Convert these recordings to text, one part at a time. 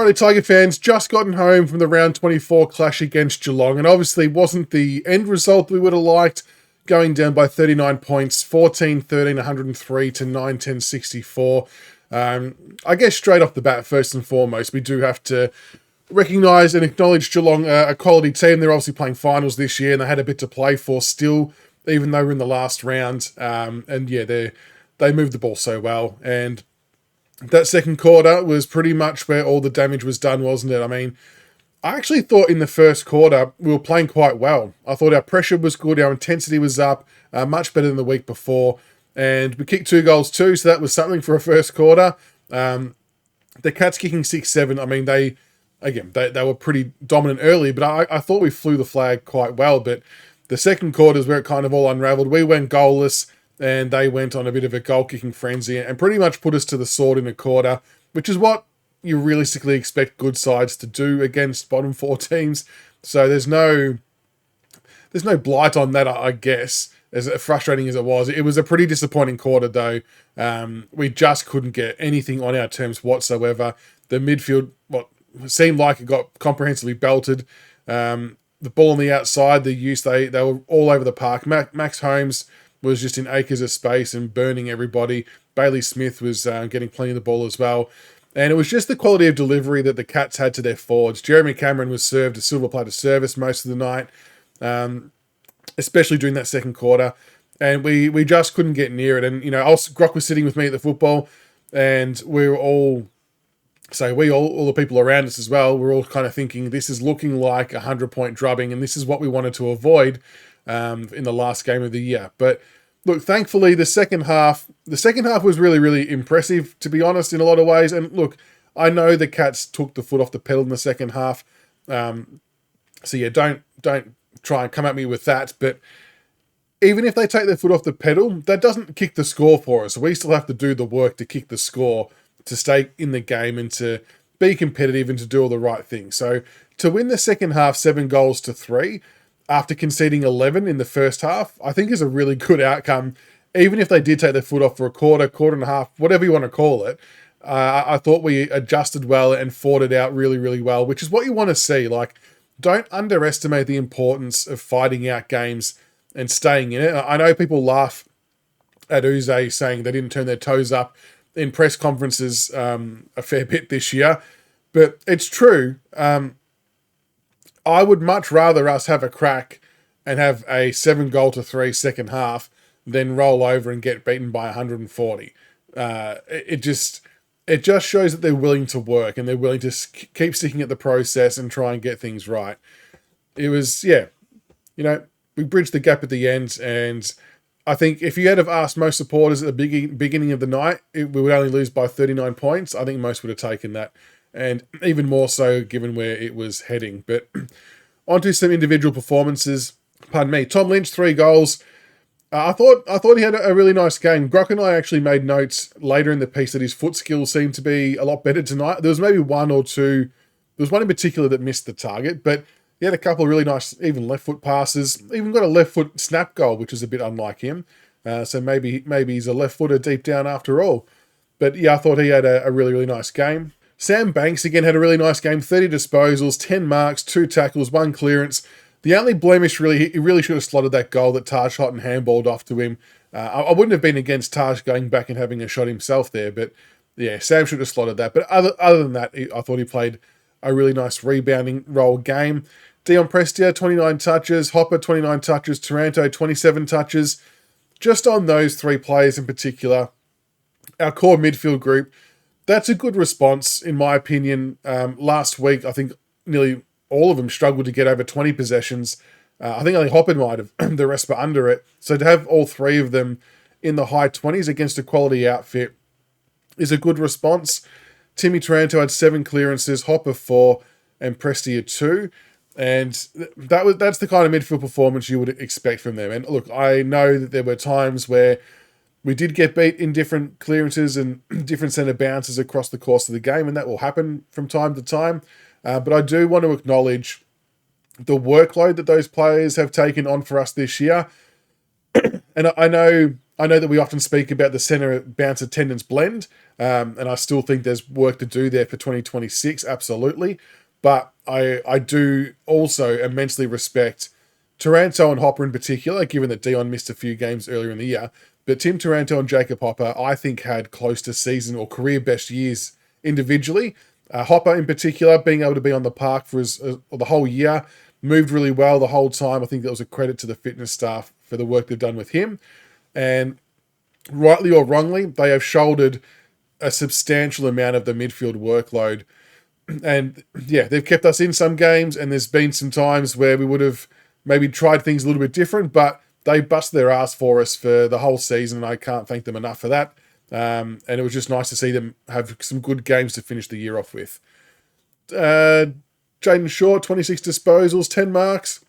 Alrighty, Tiger fans, just gotten home from the round 24 clash against Geelong, and obviously wasn't the end result we would have liked, going down by 39 points, 14-13, 103 to 9-10, 64. I guess straight off the bat, first and foremost, we do have to recognise and acknowledge Geelong, a quality team. They're obviously playing finals this year, and they had a bit to play for still, even though we're in the last round. And yeah, they moved the ball so well, and that second quarter was pretty much where all the damage was done, wasn't it? I mean, I actually thought in the first quarter we were playing quite well. I thought our pressure was good, our intensity was up, much better than the week before, and we kicked 2 goals too, so that was something for a first quarter. The Cats kicking 6-7, I mean, they were pretty dominant early, but I thought we flew the flag quite well, but the second quarter is where it kind of all unravelled. We went goalless, and they went on a bit of a goal-kicking frenzy and pretty much put us to the sword in a quarter, which is what you realistically expect good sides to do against bottom 4 teams. So there's no blight on that, I guess, as frustrating as it was. It was a pretty disappointing quarter, though. We just couldn't get anything on our terms whatsoever. The midfield, seemed like it got comprehensively belted. The ball on the outside, they were all over the park. Max Holmes was just in acres of space and burning everybody. Bailey Smith was getting plenty of the ball as well. And it was just the quality of delivery that the Cats had to their forwards. Jeremy Cameron was served a silver platter service most of the night, especially during that second quarter. And we just couldn't get near it. And, Grock was sitting with me at the football, and we were all the people around us as well, we're all kind of thinking this is looking like a 100-point drubbing, and this is what we wanted to avoid in the last game of the year. But look, thankfully, the second half was really, really impressive, to be honest, in a lot of ways. And look, I know the Cats took the foot off the pedal in the second half. So yeah, don't try and come at me with that. But even if they take their foot off the pedal, that doesn't kick the score for us. We still have to do the work to kick the score, to stay in the game and to be competitive and to do all the right things. So to win the second half 7-3, after conceding 11 in the first half, I think is a really good outcome. Even if they did take their foot off for a quarter and a half, whatever you want to call it, I thought we adjusted well and fought it out really, really well, which is what you want to see. Like, don't underestimate the importance of fighting out games and staying in it. I know people laugh at Uze saying they didn't turn their toes up in press conferences a fair bit this year, but it's true. I would much rather us have a crack and have a 7-3 second half than roll over and get beaten by 140. It just shows that they're willing to work and they're willing to keep sticking at the process and try and get things right. It was, we bridged the gap at the end, and I think if you had have asked most supporters at the beginning of the night, we would only lose by 39 points. I think most would have taken that, and even more so given where it was heading. But onto some individual performances. Pardon me. Tom Lynch, 3 goals. I thought he had a really nice game. Grock and I actually made notes later in the piece that his foot skills seemed to be a lot better tonight. There was maybe one or two. There was one in particular that missed the target, but he had a couple of really nice, even left foot passes. Even got a left foot snap goal, which is a bit unlike him. So maybe he's a left footer deep down after all. But yeah, I thought he had a really, really nice game. Sam Banks again had a really nice game. 30 disposals, 10 marks, 2 tackles, 1 clearance. The only blemish he really should have slotted that goal that Taj Houghton handballed off to him. I wouldn't have been against Taj going back and having a shot himself there, but yeah, Sam should have slotted that. But other than that, I thought he played a really nice rebounding role game. Dion Prestia, 29 touches. Hopper, 29 touches. Taranto, 27 touches. Just on those 3 players in particular, our core midfield group, that's a good response, in my opinion. Last week, I think nearly all of them struggled to get over 20 possessions. I think only Hopper might have, the rest were under it. So to have all 3 of them in the high 20s against a quality outfit is a good response. Timmy Taranto had 7 clearances, Hopper 4, and Prestia 2. And that's the kind of midfield performance you would expect from them. And look, I know that there were times where we did get beat in different clearances and different centre bounces across the course of the game, and that will happen from time to time. But I do want to acknowledge the workload that those players have taken on for us this year. And I know that we often speak about the centre bounce attendance blend, and I still think there's work to do there for 2026, absolutely. But I do also immensely respect Taranto and Hopper in particular, given that Dion missed a few games earlier in the year. But Tim Taranto and Jacob Hopper, I think, had close to season or career best years individually. Hopper in particular, being able to be on the park for the whole year, moved really well the whole time. I think that was a credit to the fitness staff for the work they've done with him. And rightly or wrongly, they have shouldered a substantial amount of the midfield workload. And yeah, they've kept us in some games, and there's been some times where we would have maybe tried things a little bit different, but they busted their ass for us for the whole season, and I can't thank them enough for that. And it was just nice to see them have some good games to finish the year off with. Jaden Short, 26 disposals, 10 marks.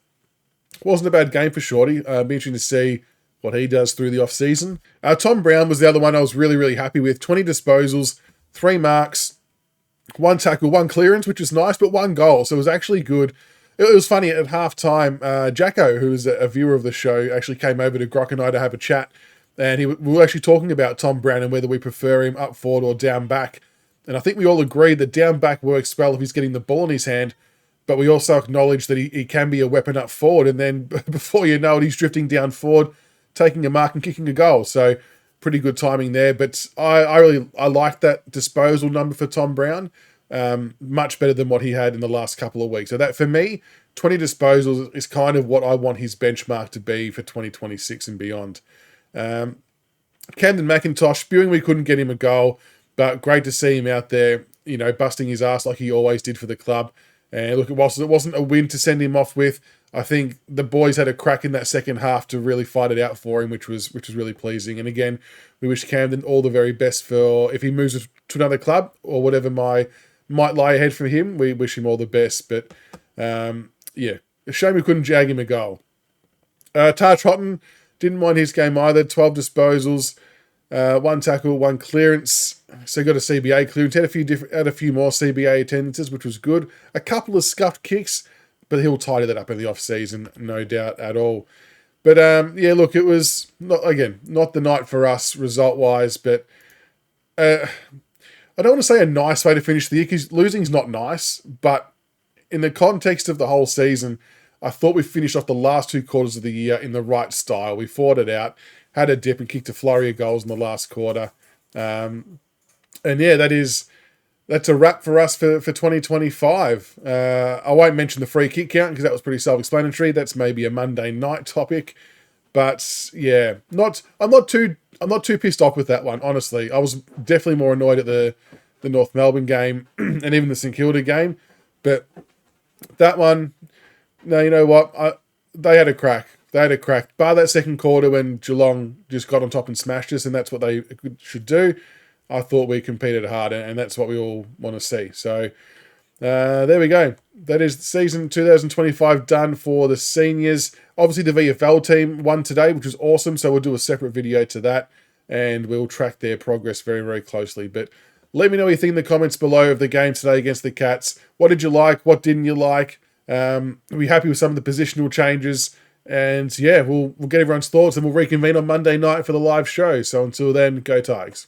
Wasn't a bad game for Shorty. Be interesting to see what he does through the off-season. Tom Brown was the other one I was really, really happy with. 20 disposals, 3 marks, 1 tackle, 1 clearance, which was nice, but 1 goal. So it was actually good. It was funny, at half-time, Jacko, who's a viewer of the show, actually came over to Grock and I to have a chat. And we were actually talking about Tom Brown and whether we prefer him up forward or down back. And I think we all agreed that down back works well if he's getting the ball in his hand. But we also acknowledge that he can be a weapon up forward. And then before you know it, he's drifting down forward, taking a mark and kicking a goal. So pretty good timing there. But I like that disposal number for Tom Brown. Much better than what he had in the last couple of weeks. So that, for me, 20 disposals is kind of what I want his benchmark to be for 2026 and beyond. Camden McIntosh, spewing we couldn't get him a goal, but great to see him out there, busting his ass like he always did for the club. And look, whilst it wasn't a win to send him off with, I think the boys had a crack in that second half to really fight it out for him, which was really pleasing. And again, we wish Camden all the very best for if he moves to another club or whatever might lie ahead for him. We wish him all the best. But yeah, a shame we couldn't jag him a goal. Taj Houghton, didn't mind his game either. 12 disposals, 1 tackle, 1 clearance. So got a CBA clearance. Had a few more CBA attendances, which was good. A couple of scuffed kicks, but he'll tidy that up in the off season, no doubt at all. But yeah, look, it was not the night for us result wise, but I don't want to say a nice way to finish the year because losing's not nice, but in the context of the whole season, I thought we finished off the last 2 quarters of the year in the right style. We fought it out, had a dip and kicked a flurry of goals in the last quarter. And yeah, that's a wrap for us for 2025. I won't mention the free kick count because that was pretty self-explanatory. That's maybe a Monday night topic. But yeah, I'm not too pissed off with that one, honestly. I was definitely more annoyed at the North Melbourne game and even the St Kilda game. But that one, no, you know what? They had a crack. Bar that second quarter when Geelong just got on top and smashed us, and that's what they should do. I thought we competed hard, and that's what we all want to see. So there we go. That is season 2025 done for the seniors. Obviously, the VFL team won today, which was awesome. So we'll do a separate video to that, and we'll track their progress very, very closely. But let me know what you think in the comments below of the game today against the Cats. What did you like? What didn't you like? Are we happy with some of the positional changes? And yeah, we'll get everyone's thoughts and we'll reconvene on Monday night for the live show. So until then, go Tigers.